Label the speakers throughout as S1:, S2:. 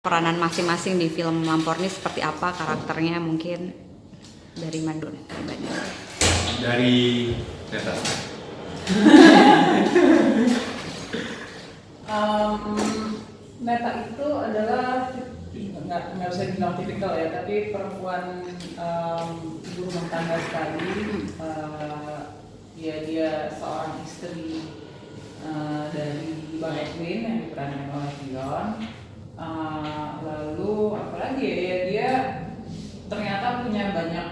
S1: peranan masing-masing di film Lampor ini seperti apa karakternya, mungkin dari Mandun pribadi.
S2: Dari Neta.
S3: Neta itu adalah nggak bisa dibilang tipikal ya, tapi perempuan ibu rumah tangga sekali. Dia seorang istri dari Bang Edwin yang diperankan oleh Dion. Lalu apalagi ya, dia ternyata punya banyak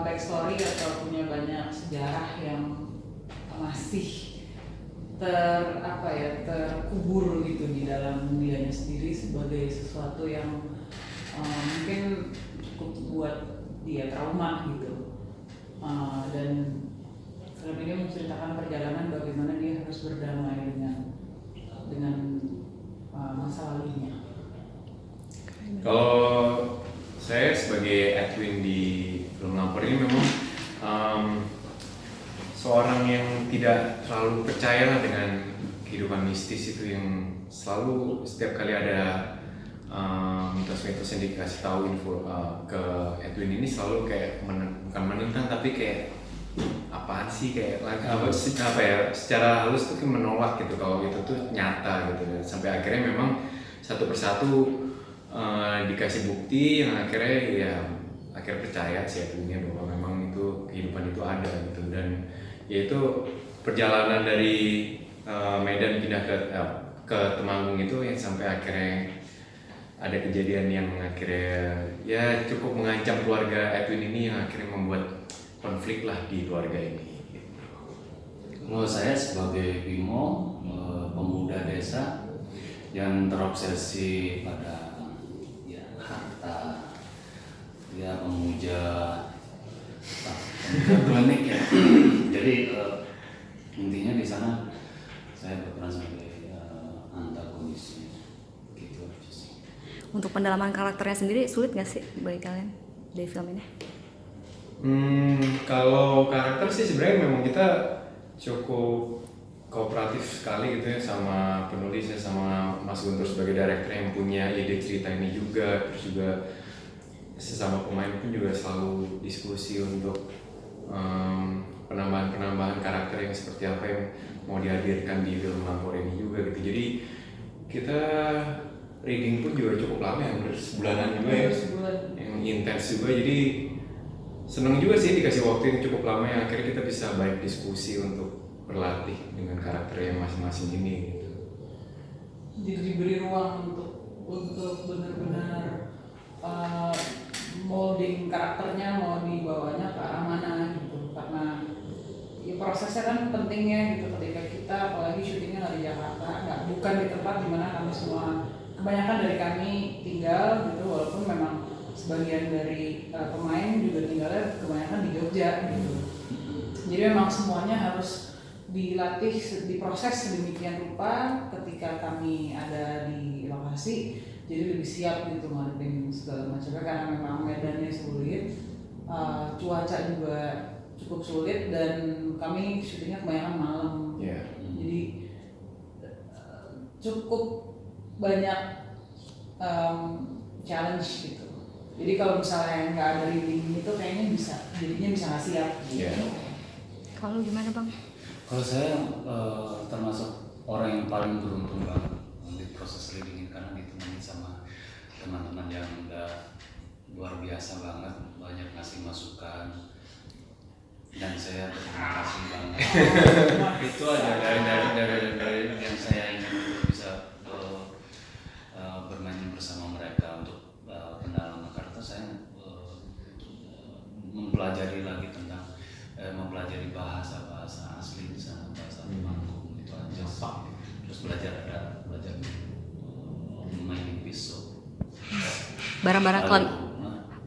S3: backstory atau punya banyak sejarah yang masih terkubur gitu di dalam dirinya sendiri sebagai sesuatu yang mungkin cukup buat dia trauma gitu. Dan film ini menceritakan perjalanan bagaimana dia harus berdamai dengan masa lalunya.
S2: Kalau saya sebagai Edwin di film Lampor ini memang seorang yang tidak terlalu percaya dengan kehidupan mistis itu, yang selalu setiap kali ada mitos-mitos yang dikasih tahu info ke Edwin ini selalu kayak bukan menentang tapi kayak apaan sih, kayak apa ya, secara halus tuh menolak gitu kalau itu tuh nyata gitu. Sampai akhirnya memang satu persatu dikasih bukti yang akhirnya percaya si Edwinnya bahwa memang itu kehidupan itu ada gitu. Dan yaitu perjalanan dari Medan pindah ke Temanggung itu yang sampai akhirnya ada kejadian yang akhirnya ya cukup mengancam keluarga Edwin ini, yang akhirnya membuat konflik lah di keluarga ini.
S4: Kalau saya sebagai Bimo, pemuda desa yang terobsesi pada harta, pemuja klinik ya. Jadi intinya di sana saya berperan sebagai antagonis gitu aja sih.
S1: Untuk pendalaman karakternya sendiri sulit nggak sih bagi kalian dari film ini?
S2: Kalau karakter sih sebenarnya memang kita cukup kooperatif sekali gitu ya sama penulisnya, sama Mas Guntur sebagai director yang punya ide cerita ini juga. Terus juga sesama pemain pun juga selalu diskusi untuk penambahan karakter yang seperti apa yang mau dihadirkan di film Lampor ini juga gitu. Jadi kita reading pun juga cukup lama ya, hampir sebulanan juga ya, yang intens juga. Jadi seneng juga sih dikasih waktu yang cukup lama, yang akhirnya kita bisa banyak diskusi untuk berlatih dengan karakter yang masing-masing ini gitu.
S3: Jadi diberi ruang untuk benar-benar molding karakternya mau dibawanya ke arah mana gitu, karena ya prosesnya kan pentingnya gitu ketika kita apalagi syutingnya nggak di Jakarta, bukan di tempat dimana kami semua kebanyakan dari kami tinggal gitu, walaupun memang sebagian dari pemain juga tinggalnya kebanyakan di Jogja gitu. Jadi memang semuanya harus dilatih, diproses sedemikian rupa ketika kami ada di lokasi, jadi lebih siap gitu ngadepin segala macamnya, karena memang medannya sulit, cuaca juga cukup sulit, dan kami syutingnya kebanyakan malam. Jadi cukup banyak challenge gitu. Jadi kalau misalnya nggak ada reading itu kayaknya jadinya bisa nggak siap gitu.
S1: Kalau gimana Bang?
S4: Kalau saya termasuk orang yang paling beruntung banget di proses reading ini, karena ditemani sama teman-teman yang udah luar biasa banget, banyak ngasih masukan, dan saya berterima kasih banget. Itu aja dari yang saya ingin bisa bermain bersama mereka untuk pendalaman karakter. Saya mempelajari lagi tentang mempelajari bahasa asli di sana, bahasa Temanggung itu aja. Terus belajar main pisau.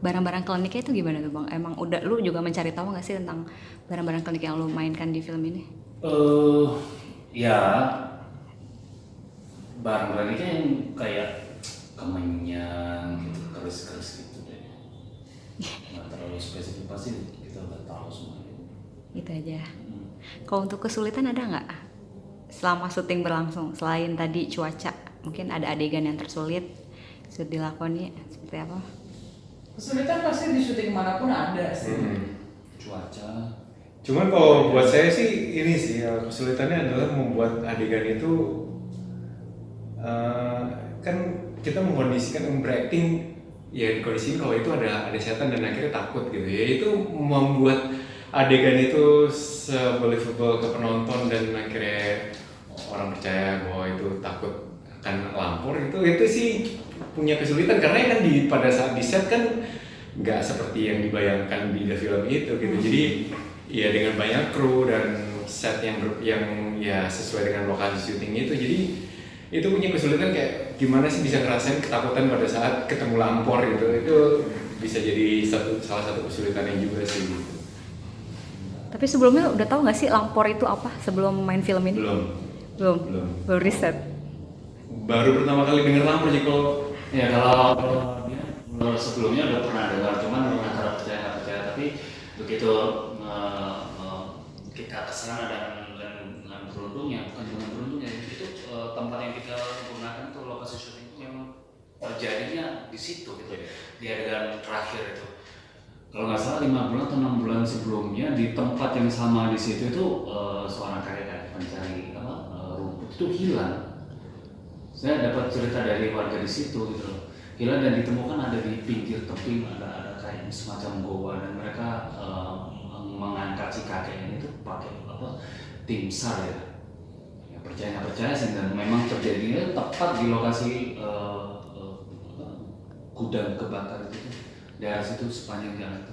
S1: Barang-barang kliniknya itu gimana tuh Bang? Emang udah lu juga mencari tahu nggak sih tentang barang-barang klinik yang lu mainkan di film ini?
S4: Ya barang kliniknya yang kayak kemenyan gitu, keris gitu deh. Nggak terlalu spesifik, pasti kita udah tahu semua.
S1: Gitu aja. Kalau untuk kesulitan ada nggak selama syuting berlangsung, selain tadi cuaca? Mungkin ada adegan yang tersulit sudah dilakoni seperti apa?
S3: Kesulitan pasti di syuting manapun ada sih.
S4: Cuaca.
S2: Cuman kalau buat saya sih ini sih kesulitannya adalah membuat adegan itu kan kita mengkondisikan berakting ya dikondisikan kalau itu ada setan dan akhirnya takut gitu ya, itu membuat adegan itu believable ke penonton dan akhirnya orang percaya bahwa itu takut akan lampor, itu sih punya kesulitan karena kan pada saat di set kan nggak seperti yang dibayangkan di the film itu gitu. Jadi ya dengan banyak kru dan set yang ya sesuai dengan lokasi syuting itu, jadi itu punya kesulitan kayak gimana sih bisa ngerasain ketakutan pada saat ketemu lampor gitu. Itu bisa jadi salah satu kesulitannya juga sih gitu.
S1: Tapi sebelumnya udah tahu nggak sih lampor itu apa sebelum main film ini? Belum riset.
S2: Baru pertama kali denger lampor sih kalau
S4: Ya kalau dia sebelumnya udah pernah dengar, cuman antara percaya nggak percaya. Tapi begitu kita kesana dengan beruntungnya, bukan dengan beruntungnya, itu tempat yang kita gunakan tuh lokasi syuting itu memang terjadinya di situ gitu, di adegan terakhir itu. Kalau nggak salah 5 bulan atau 6 bulan sebelumnya di tempat yang sama di situ itu seorang kakek pencari rumput itu hilang. Saya dapat cerita dari warga di situ gitu loh. Hilang dan ditemukan ada di pinggir tebing, ada kayak semacam goa, dan mereka mengangkat si kakek ini tuh pakai tim SAR ya. Ya percaya nggak percaya sih, dan memang terjadinya tepat di lokasi gudang kebakar itu tuh. Daerah situ sepanjang jalan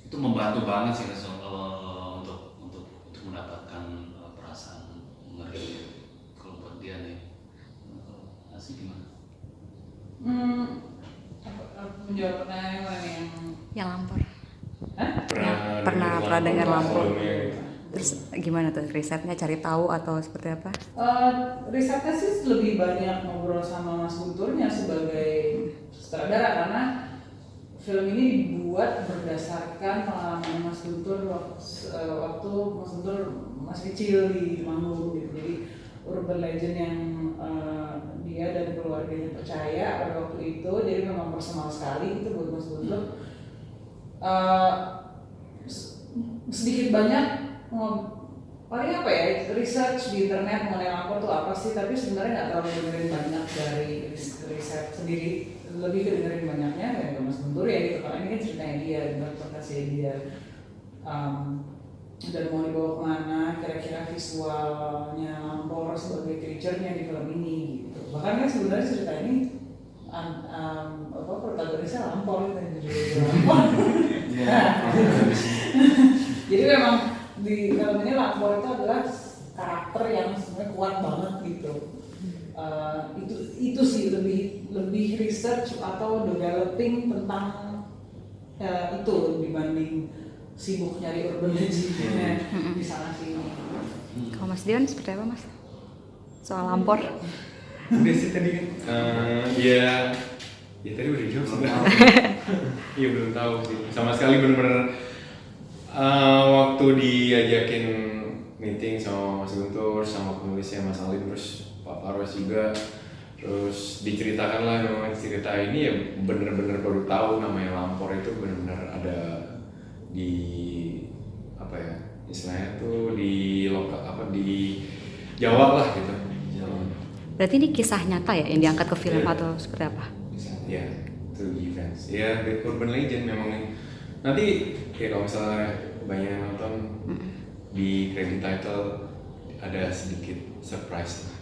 S4: itu membantu banget sih untuk mendapatkan perasaan ngeri kalau buat dia nih. Asik gimana?
S3: Menjawab pertanyaan yang mana nih
S1: Yang lampor.
S3: Hah?
S1: Pernah dengar lampor.
S2: sebelumnya.
S1: Terus gimana tuh risetnya, cari tahu atau seperti apa?
S3: Risetnya sih lebih banyak ngobrol sama Mas Gunturnya sebagai sutradara, karena film ini dibuat berdasarkan pengalaman Mas Guntur waktu Mas Guntur masih kecil di Temanggung gitu. Jadi urban legend yang dia dan keluarganya percaya pada waktu itu, jadi memang personal sekali itu buat Mas Guntur. Sedikit banyak paling apa ya, research di internet mengenai lampor tuh apa sih, tapi sebenarnya nggak terlalu dengerin banyak dari riset sendiri, lebih ke dengerin banyaknya dari Mas Guntur ya gitu, karena ini kan ceritanya dia, interpretasi dia, dan mau dibawa kemana, kira-kira visualnya lampor sebagai creature-nya di film ini gitu. Bahkan kan sebenarnya cerita ini protagonisnya lampor gitu, jadi memang di film ini lampor itu adalah karakter yang sebenarnya kuat banget gitu. Itu sih lebih research atau developing tentang itu dibanding sibuk nyari urban legend di sana sini.
S1: Kalau Mas Dion seperti apa Mas? Soal lampor?
S2: Udah sih tadi kan, ya tadi udah jawab sih. Iya belum tahu sih, sama sekali benar-benar waktu diajakin meeting sama Mas Guntur, sama penulisnya Mas Alim, terus Pak Paros juga, terus diceritakan lah memang cerita ini ya benar-benar baru tahu namanya lampor itu benar-benar ada di apa ya istilahnya tuh di di Jawa lah gitu.
S1: Berarti ini kisah nyata ya yang diangkat ke film atau seperti apa?
S2: Ya, itu events. Ya, urban legend memang nih. Nanti kayak kalau misalnya banyak yang nonton di credit title ada sedikit surprise lah.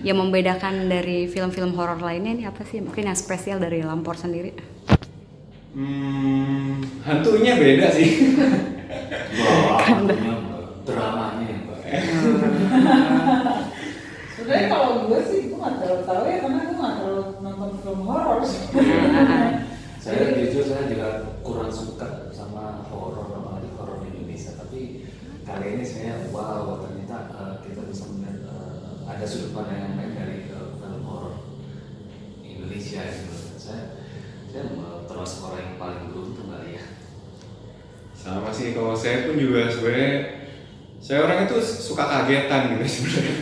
S1: Yang membedakan dari film-film horor lainnya ini apa sih? Mungkin yang spesial dari Lampor sendiri?
S2: Hantunya beda sih.
S4: Dramanya ya Pak.
S3: Sebenarnya kalau gue sih gue nggak terlalu tahu ya, karena gue nggak terlalu nonton film horor.
S4: Saya jujur saya juga kurang suka sama horor, apalagi horor Indonesia. Tapi kali ini saya wow, ternyata kita bisa melihat ada sudut pandang yang lain dari film horor Indonesia gitu. Saya termasuk orang yang paling beruntung kali ya.
S2: Sama sih, kalau saya pun juga sebenarnya Saya orang itu suka kagetan gitu sebenarnya.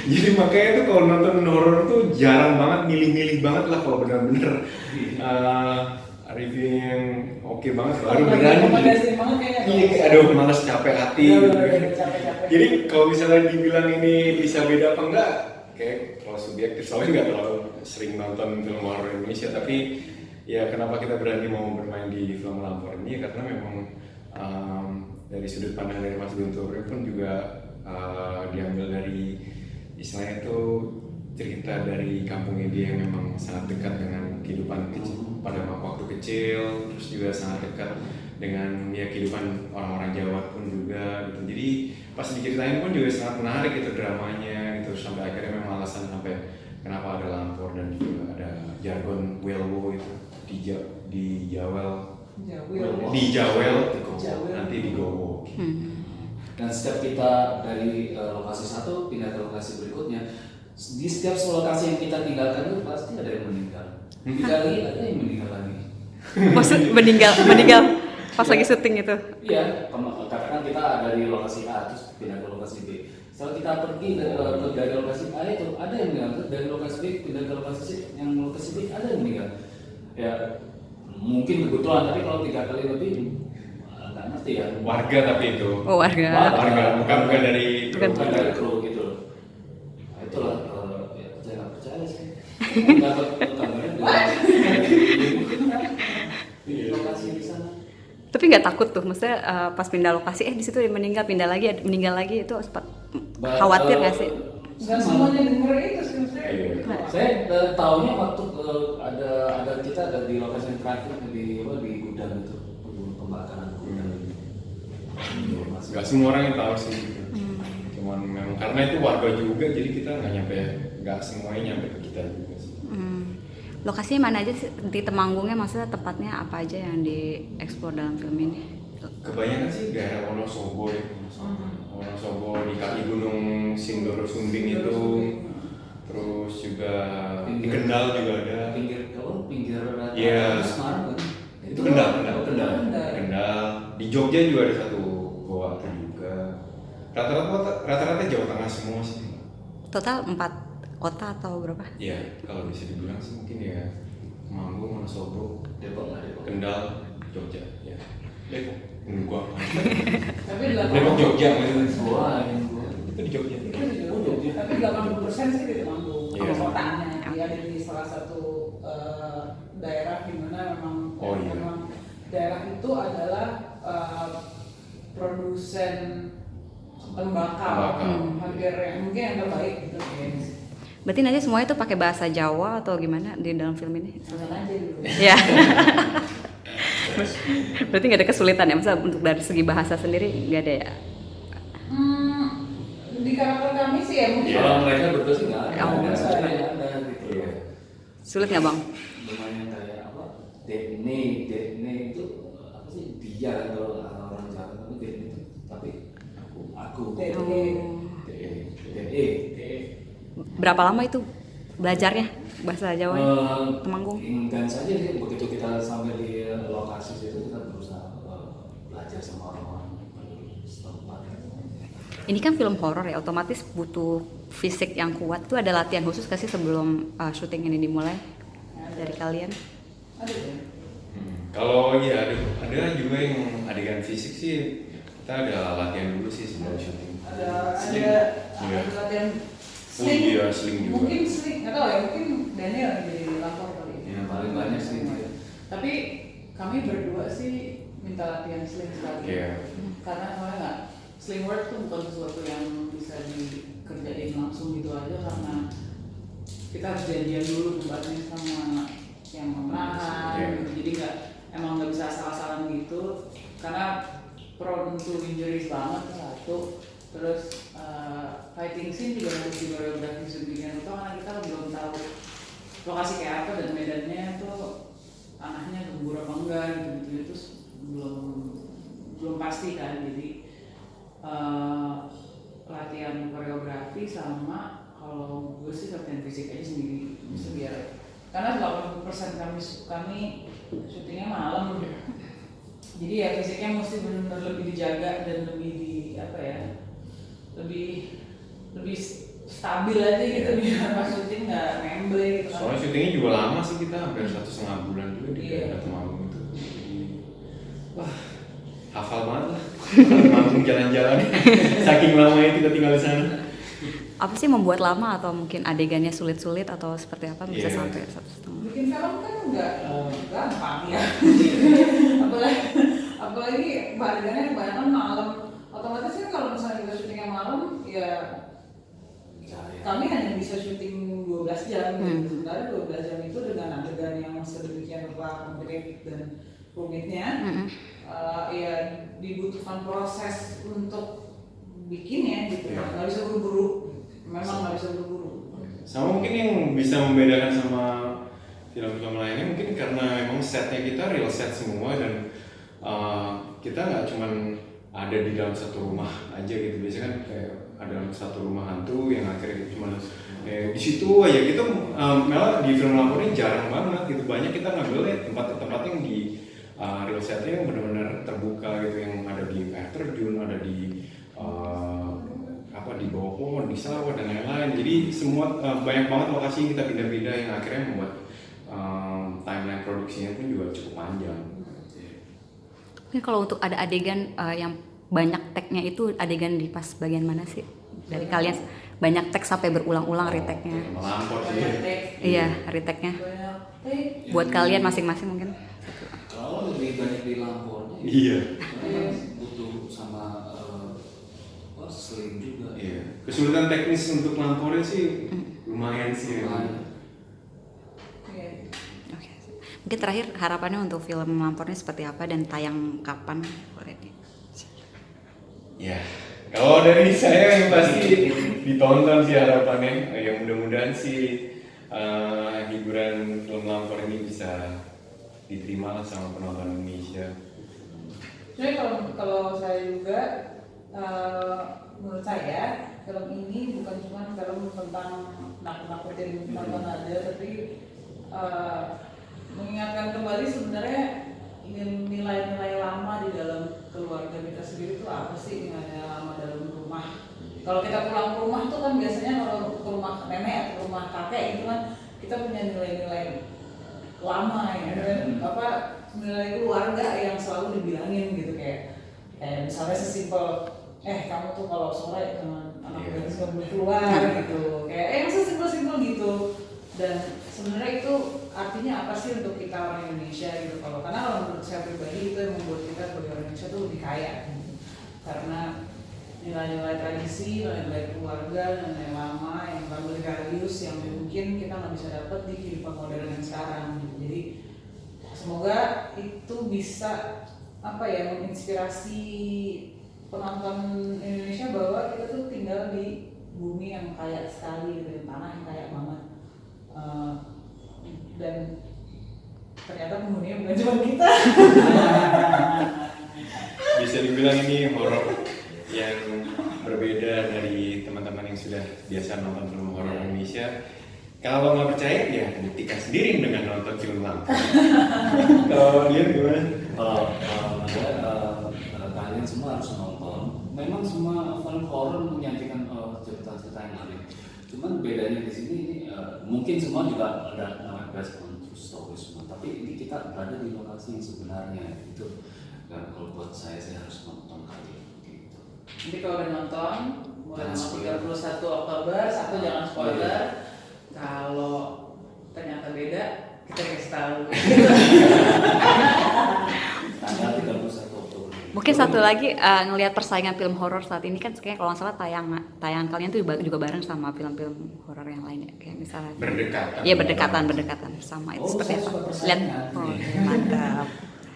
S2: Jadi makanya tuh kalau nonton horor tuh jarang banget, milih-milih banget lah kalau benar-benar review yang oke banget baru berani.
S3: Rekomendasi banget kayaknya.
S2: Iya, kayak aduh malas capek hati.
S3: Iya,
S2: Gitu.
S3: bener, capek-capek.
S2: Jadi kalau misalnya dibilang ini bisa beda apa enggak, kayak kalau subjektif soalnya nggak terlalu sering nonton film horor Indonesia, tapi ya kenapa kita berani mau bermain di film horor ini ya karena memang dari sudut pandang dari Mas Guntur pun juga diambil dari istilahnya itu cerita dari kampungnya dia yang memang sangat dekat dengan kehidupan kecil pada waktu kecil, terus juga sangat dekat dengan ya kehidupan orang-orang Jawa pun juga gitu. Jadi pas diceritain pun juga sangat menarik itu dramanya gitu, sampai akhirnya memang alasan sampai kenapa ada lampor dan juga ada jargon Welwo itu di Jawel, nanti di Gowo.
S4: Dan setiap kita dari lokasi satu pindah ke lokasi berikutnya, di setiap lokasi yang kita tinggalkan itu pasti ada yang meninggal. Pindah lagi ada yang meninggal lagi.
S1: Maksud meninggal pas lagi syuting itu.
S4: Iya, katakan kita ada di lokasi A terus pindah ke lokasi B. Setelah kita pergi dari lokasi A itu ada yang meninggal, terus dari lokasi B pindah ke lokasi C, yang lokasi B ada yang meninggal. Ya mungkin kebetulan, tapi kalau 3 kali lebih nggak ngerti ya.
S2: Warga tapi itu.
S1: Oh, warga.
S2: Bukan dari
S1: Bukan
S4: Bukan dari kru gitu loh. Nah, itulah ya, percaya nggak percaya sih. Dapat kabarnya dari lokasi di sana.
S1: Tapi nggak takut tuh, maksudnya pas pindah lokasi di situ dia meninggal, pindah lagi meninggal lagi, itu sempat khawatir nggak sih?
S3: Nggak semuanya denger itu sih maksudnya.
S4: Saya tahunya waktu kita ada di lokasi yang terakhir di gudang itu, pembakaran gudang.
S2: Gak semua orang yang tahu sih gitu. Cuman memang karena itu warga juga, jadi kita nggak semuanya nyampe ke kita juga sih.
S1: Lokasinya mana aja sih di Temanggungnya, maksudnya tempatnya apa aja yang dieksplor dalam film ini?
S2: Kebanyakan sih daerah Wonosobo ya. Wonosobo di kaki gunung Sindoro Sumbing itu, terus juga di Kendal juga ada.
S4: Pinggir
S2: Iya.
S4: Semarang kan?
S2: Itu Kendal.
S3: Kendal.
S2: Di Jogja juga ada satu goa juga. Rata-rata Jawa Tengah semua sih.
S1: Total 4 kota atau berapa?
S2: Iya, kalau bisa dibilang sih mungkin ya Temanggung, Wonosobo,
S4: Depok nggak Depok?
S2: Kendal, Jogja, ya. Depok, gua.
S3: Tapi
S2: Depok Jogja maksudnya.
S4: Wah, yang gua.
S2: Itu di Jogja.
S3: Tapi 80% sih di Temanggung.
S2: Iya.
S3: Kotanya dia ada di salah satu daerah di mana memang memang daerah itu adalah produsen tembakau, hampir yang mungkin yang terbaik gitu kayaknya.
S1: Berarti nanti semuanya itu pakai bahasa Jawa atau gimana di dalam film ini?
S3: Nonton aja dulu.
S1: Ya. Berarti nggak ada kesulitan ya, masa untuk dari segi bahasa sendiri nggak ada ya?
S3: Di karakter kami sih ya mungkin.
S4: Kalau mereka berdua sih nggak ada.
S1: Oh,
S4: Ada gitu.
S1: Sulit nggak bang?
S4: Lumayan kayak apa? Dene itu apa sih? Dia kalau orang Jawa tapi Dene itu tapi aku.
S1: Berapa lama itu belajarnya bahasa Jawa Temanggung?
S4: Intens saja sih, begitu kita sampai di lokasi situ kita berusaha belajar sama orang-orang setempat.
S1: Ini kan film horor ya, otomatis butuh fisik yang kuat. Itu ada latihan khusus kasih sebelum syuting ini dimulai dari kalian?
S3: Ada ya.
S2: Kalau ya ada juga yang adegan fisik sih kita ada latihan dulu sih sebelum syuting.
S3: Ada latihan
S2: Oh iya, sling juga.
S3: Mungkin sling, nggak tahu ya, mungkin Daniel yang jadi lapor kali.
S4: Yang paling banyak sih.
S3: Tapi kami berdua sih minta latihan sling sekali.
S2: Iya.
S3: Karena soalnya nggak, sling work tuh bukan sesuatu yang bisa dikerjain langsung gitu aja, karena kita harus janjian dulu tempatnya sama yang menahan.
S2: Iya.
S3: Gitu. Jadi emang nggak bisa asal-asalan gitu, karena prone to injuries banget satu. Terus fighting scene juga harus dikoreografi sedemikian rupa karena kita belum tahu lokasi kayak apa dan medannya tuh tanahnya gembur apa enggak gitu itu belum pasti kan. Jadi latihan koreografi sama kalau gue sih latihan fisik aja sendiri bisa biar karena 80% kami syutingnya malam jadi ya fisiknya mesti benar-benar lebih dijaga dan lebih di apa ya lebih stabil aja gitu biar pas syuting nggak memble gitu kan.
S2: Soalnya syutingnya juga lama sih, kita hampir 1,5 bulan juga di
S3: Iya.
S2: Temanggung itu. Jadi, wah, hafal banget lah. Temanggung jalan-jalan. Saking lamanya kita tinggal di sana.
S1: Apa sih membuat lama atau mungkin adegannya sulit-sulit atau seperti apa bisa
S2: Iya.
S1: sampai 1,5?
S3: Bikin film kan nggak gampang ya. apalagi bahannya kebanyakan malam. Otomatis kan kalau misalnya kita syutingnya malam ya kami hanya bisa syuting 12 jam gitu. Sebenarnya 12 jam itu dengan adegan yang sedemikian rupa kompleks dan rumitnya ya dibutuhkan proses untuk bikinnya gitu. Nggak bisa buru-buru. Memang nggak bisa buru-buru.
S2: Sama mungkin yang bisa membedakan sama film-film lainnya mungkin karena memang setnya kita real set semua dan kita nggak cuman ada di dalam satu rumah aja gitu. Biasanya kan kayak ada satu rumah hantu yang akhirnya cuma di situ aja gitu. Malah di film lapor ini jarang banget gitu, banyak kita ngambil tempat-tempat yang di real setnya yang benar-benar terbuka gitu, yang ada di air terjun, ada di di bawah pohon, di sawah dan lain-lain. Jadi semua banyak banget lokasi yang kita pindah-pindah yang akhirnya membuat timeline produksinya pun juga cukup panjang.
S1: Mungkin kalau untuk ada adegan yang banyak tag-nya itu adegan di pas bagian mana sih? Dari kalian banyak tag sampai berulang-ulang retake-nya.
S2: Melampau sih.
S1: Iya, retake-nya. Buat kalian masing-masing mungkin.
S4: Kalau lebih banyak di lampornya,
S2: Iya.
S4: butuh sama seling juga.
S2: Iya. Kesulitan teknis untuk lampornya sih lumayan sih.
S1: Oke. Mungkin terakhir harapannya untuk film lampornya seperti apa dan tayang kapan? Boleh nih.
S2: Ya, kalau dari saya yang pasti ditonton sih harapannya. Ya mudah-mudahan sih hiburan film lampor ini bisa diterima lah sama penonton Indonesia.
S3: Jadi kalau saya juga menurut saya film ini bukan cuma film tentang nakut-nakutin penonton aja, tapi mengingatkan kembali sebenarnya nilai-nilai lama di dalam keluarga kita sendiri itu apa sih, nilai lama dalam rumah. Kalau kita pulang ke rumah tuh kan biasanya kalau ke rumah nenek atau rumah kakek itu kan kita punya nilai-nilai lama ya, nilai keluarga yang selalu dibilangin gitu, kayak misalnya sesimpel kamu tuh kalau sore dengan anak gadis nggak boleh keluar gitu, kayak yang sesimpel-simpel gitu. Dan sebenarnya itu artinya apa sih untuk kita orang Indonesia gitu, karena kalau menurut saya pribadi itu yang membuat kita sebagai orang Indonesia tuh lebih kaya gitu. Karena nilai-nilai tradisi, nilai-nilai keluarga, nilai lama yang family values yang mungkin kita nggak bisa dapat di kehidupan modern yang sekarang gitu. Jadi semoga itu bisa menginspirasi penonton Indonesia bahwa kita tuh tinggal di bumi yang kaya sekali, di tanah yang kaya banget, dan ternyata penghuninya bukan cuma kita.
S2: Bisa dibilang ini horor yang berbeda dari teman-teman yang sudah biasa nonton film horor Indonesia. Kalau nggak percaya ya buktikan sendiri dengan nonton film lampor. Kalau dia gimana?
S4: Kalian semua harus nonton. Memang semua film horor menyajikan cerita-cerita yang menarik. Cuman bedanya di sini ini mungkin semua juga ada namanya based on true story semua. Tapi ini kita berada di lokasi yang sebenarnya itu. Kalau buat saya harus nonton kali gitu.
S3: Jadi kalau udah nonton mulai
S4: Jangan
S3: tanggal 31 Oktober, jangan spoiler. Kalau ternyata beda, kita kasih tahu.
S4: Tanggal 31 Oktober.
S1: Mungkin satu lagi ngelihat persaingan film horor saat ini kan kayaknya kalau nggak salah tayangan kalian tuh juga bareng sama film-film horor yang lainnya, kayak misalnya
S2: Berdekatan.
S1: Iya berdekatan sama itu seperti apa?
S4: saya suka
S1: Lihat,
S4: persaingan.
S1: mantap.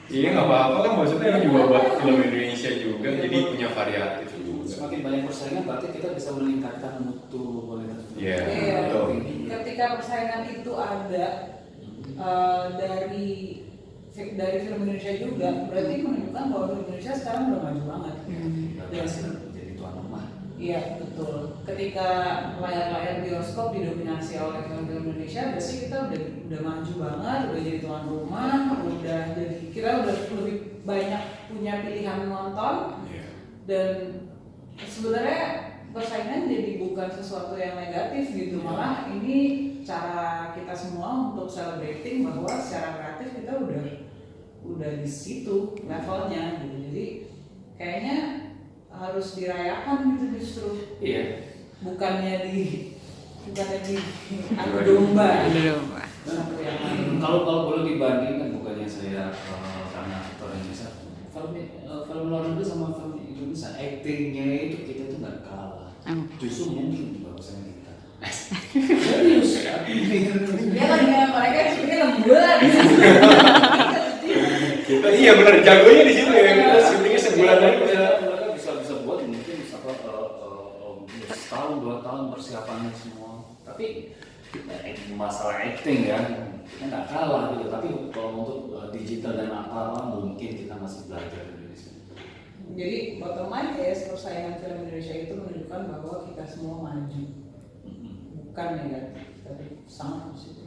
S2: Iya nggak apa-apa kan, maksudnya ini juga buat film Indonesia juga, jadi punya variatif juga.
S4: Semakin banyak persaingan berarti kita bisa meningkatkan mutu kualitas.
S2: Iya,
S3: Iya.
S2: betul.
S3: Ketika persaingan itu ada dari film Indonesia juga, berarti menunjukkan bahwa film Indonesia sekarang udah maju banget.
S4: Berhasil menjadi tuan rumah.
S3: Iya betul. Ketika layar-layar bioskop didominasi oleh film-film Indonesia, berarti kita udah maju banget, udah jadi tuan rumah, kita udah lebih banyak punya pilihan nonton.
S2: Iya.
S3: Dan sebenarnya persaingan jadi bukan sesuatu yang negatif gitu, malah ini cara kita semua untuk celebrating bahwa secara kreatif kita udah di situ levelnya gitu. Jadi kayaknya harus dirayakan gitu justru.
S4: Iya.
S3: Bukannya di adu domba. Satu yang lain.
S4: Kalau boleh dibandingkan, bukannya saya karena aktor Indonesia, film luar negeri sama film Indonesia, actingnya itu kita itu nggak kalah. Justru mungkin bagusnya kita. Serius,
S3: Dia lagi dengan mereka sebenarnya lembulan.
S2: Kita iya benar jagonya di situ ya. Kita syutingnya sebulan aja.
S4: Mereka bisa buat mungkin setahun 2 tahun persiapannya semua. Tapi masalah acting ya, kita nggak kalah gitu. Tapi kalau untuk digital dan apa mungkin kita masih belajar di Indonesia.
S3: Jadi bottom line ya, persaingan film Indonesia itu menunjukkan bahwa kita semua maju, bukan negatif, tapi sangat positif.